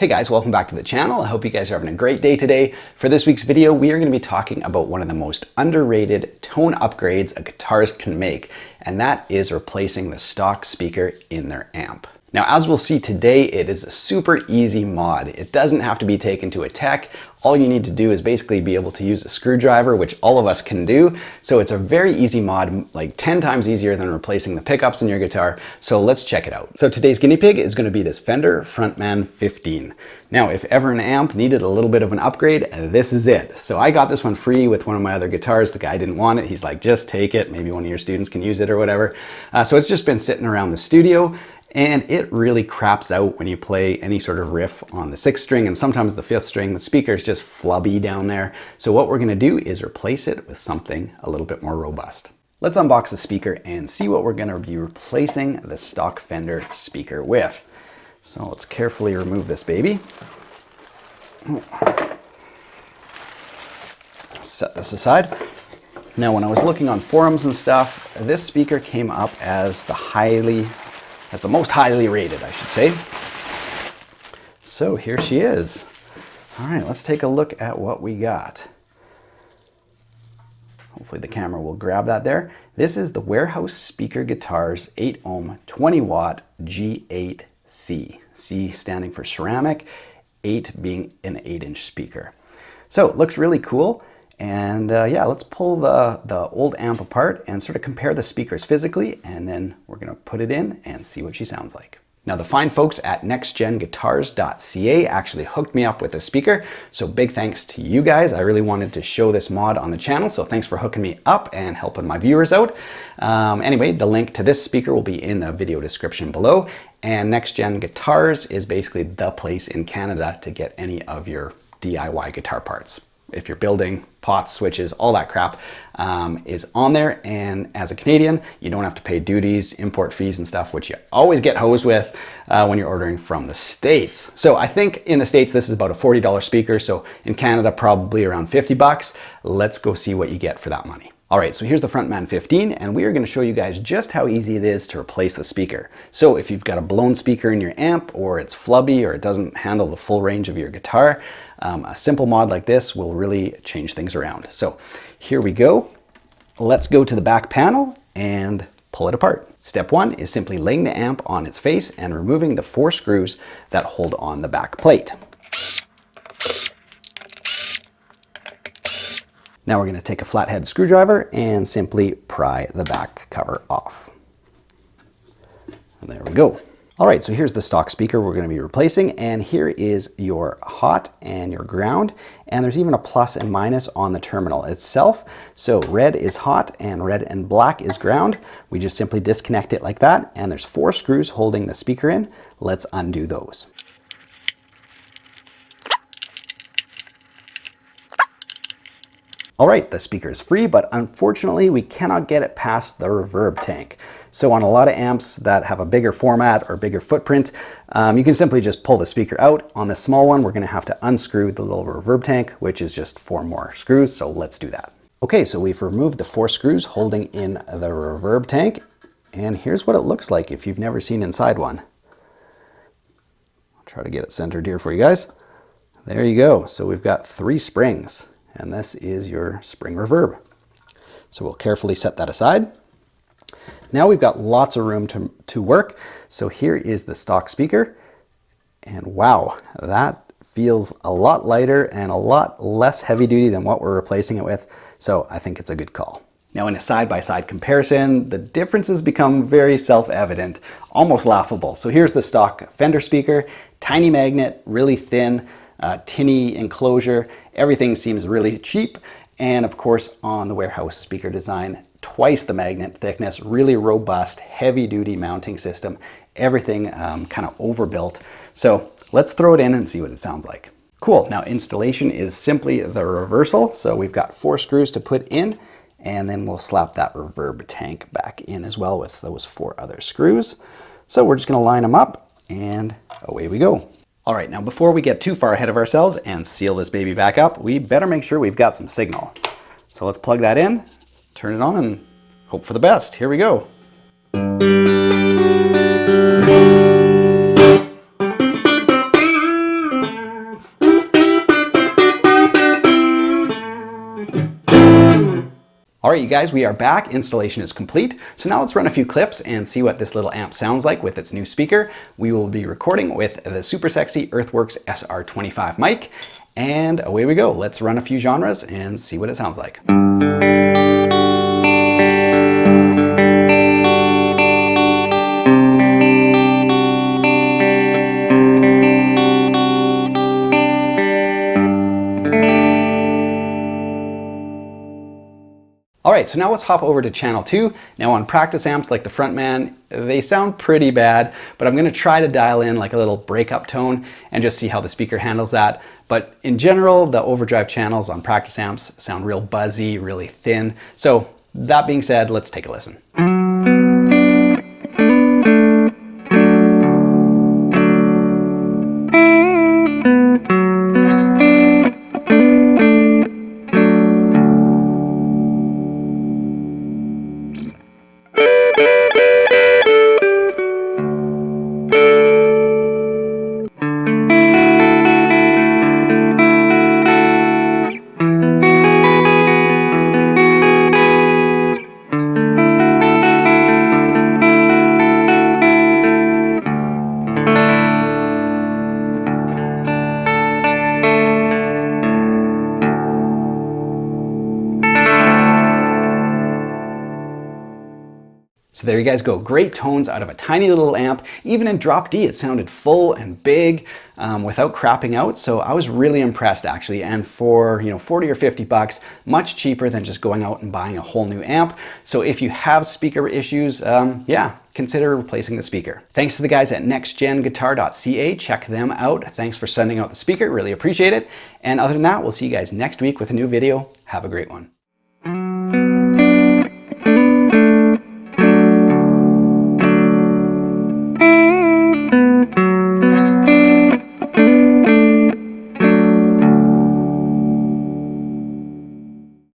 Hey guys, welcome back to the channel. I hope you guys are having a great day today. For this week's video, we are going to be talking about one of the most underrated tone upgrades a guitarist can make, and that is replacing the stock speaker in their amp. Now, as we'll see today, it is a super easy mod. It doesn't have to be taken to a tech. All you need to do is basically be able to use a screwdriver, which all of us can do. So it's a very easy mod, like 10 times easier than replacing the pickups in your guitar. So let's check it out. So today's guinea pig is going to be this Fender Frontman 15. Now, if ever an amp needed a little bit of an upgrade, this is it. So I got this one free with one of my other guitars. The guy didn't want it. He's like, just take it. Maybe one of your students can use it or whatever. So it's just been sitting around the studio. And it really craps out when you play any sort of riff on the 6th string and sometimes the 5th string. The speaker is just flubby down there. So what we're gonna do is replace it with something a little bit more robust. Let's unbox the speaker and see what we're gonna be replacing the stock Fender speaker with. So let's carefully remove this baby. Set this aside. Now, when I was looking on forums and stuff, this speaker came up as the most highly rated, I should say. So here she is. All right, let's take a look at what we got. Hopefully the camera will grab that there. This is the Warehouse Speaker Guitars 8 ohm 20 watt G8C. C standing for ceramic, 8 being an 8-inch speaker. So it looks really cool. And yeah, let's pull the old amp apart and sort of compare the speakers physically, and then we're gonna put it in and see what she sounds like. Now, the fine folks at NextGenGuitars.ca actually hooked me up with this speaker, so big thanks to you guys. I really wanted to show this mod on the channel, so thanks for hooking me up and helping my viewers out. Anyway, the link to this speaker will be in the video description below, and NextGen Guitars is basically the place in Canada to get any of your DIY guitar parts. If you're building pots, switches, all that crap is on there. And as a Canadian, you don't have to pay duties, import fees and stuff, which you always get hosed with when you're ordering from the States. So I think in the States, this is about a $40 speaker. So in Canada, probably around 50 bucks. Let's go see what you get for that money. All right, so here's the Frontman 15, and we are going to show you guys just how easy it is to replace the speaker. So if you've got a blown speaker in your amp, or it's flubby, or it doesn't handle the full range of your guitar, a simple mod like this will really change things around. So here we go. Let's go to the back panel and pull it apart. Step 1 is simply laying the amp on its face and removing the 4 screws that hold on the back plate. Now we're going to take a flathead screwdriver and simply pry the back cover off. And there we go. All right, so here's the stock speaker we're going to be replacing, and here is your hot and your ground, and there's even a plus and minus on the terminal itself. So red is hot and red and black is ground. We just simply disconnect it like that, and there's 4 screws holding the speaker in. Let's undo those. All right, the speaker is free, but unfortunately we cannot get it past the reverb tank. So on a lot of amps that have a bigger format or bigger footprint, you can simply just pull the speaker out. On this small one, we're gonna have to unscrew the little reverb tank, which is just 4 more screws, so let's do that. Okay, so we've removed the 4 screws holding in the reverb tank, and here's what it looks like if you've never seen inside one. I'll try to get it centered here for you guys. There you go, so we've got 3 springs. And this is your spring reverb. So we'll carefully set that aside. Now we've got lots of room to work. So here is the stock speaker. And wow, that feels a lot lighter and a lot less heavy duty than what we're replacing it with. So I think it's a good call. Now in a side-by-side comparison, the differences become very self-evident, almost laughable. So here's the stock Fender speaker, tiny magnet, really thin, tinny enclosure. Everything seems really cheap. And of course, on the Warehouse speaker design, twice the magnet thickness, really robust, heavy duty mounting system, everything kind of overbuilt. So let's throw it in and see what it sounds like. Cool, now installation is simply the reversal. So we've got 4 screws to put in, and then we'll slap that reverb tank back in as well with those 4 other screws. So we're just gonna line them up and away we go. All right, now before we get too far ahead of ourselves and seal this baby back up, we better make sure we've got some signal. So let's plug that in, turn it on, and hope for the best. Here we go. All right, you guys, we are back. Installation is complete. So now let's run a few clips and see what this little amp sounds like with its new speaker. We will be recording with the super sexy Earthworks SR25 mic. And away we go. Let's run a few genres and see what it sounds like. All right, so now let's hop over to channel 2. Now on practice amps like the Frontman, they sound pretty bad, but I'm gonna try to dial in like a little breakup tone and just see how the speaker handles that. But in general, the overdrive channels on practice amps sound real buzzy, really thin. So that being said, let's take a listen. So there you guys go, great tones out of a tiny little amp. Even in drop D, it sounded full and big without crapping out. So I was really impressed actually. And for 40 or 50 bucks, much cheaper than just going out and buying a whole new amp. So if you have speaker issues, yeah, consider replacing the speaker. Thanks to the guys at NextGenGuitar.ca. Check them out. Thanks for sending out the speaker, really appreciate it. And other than that, we'll see you guys next week with a new video. Have a great one.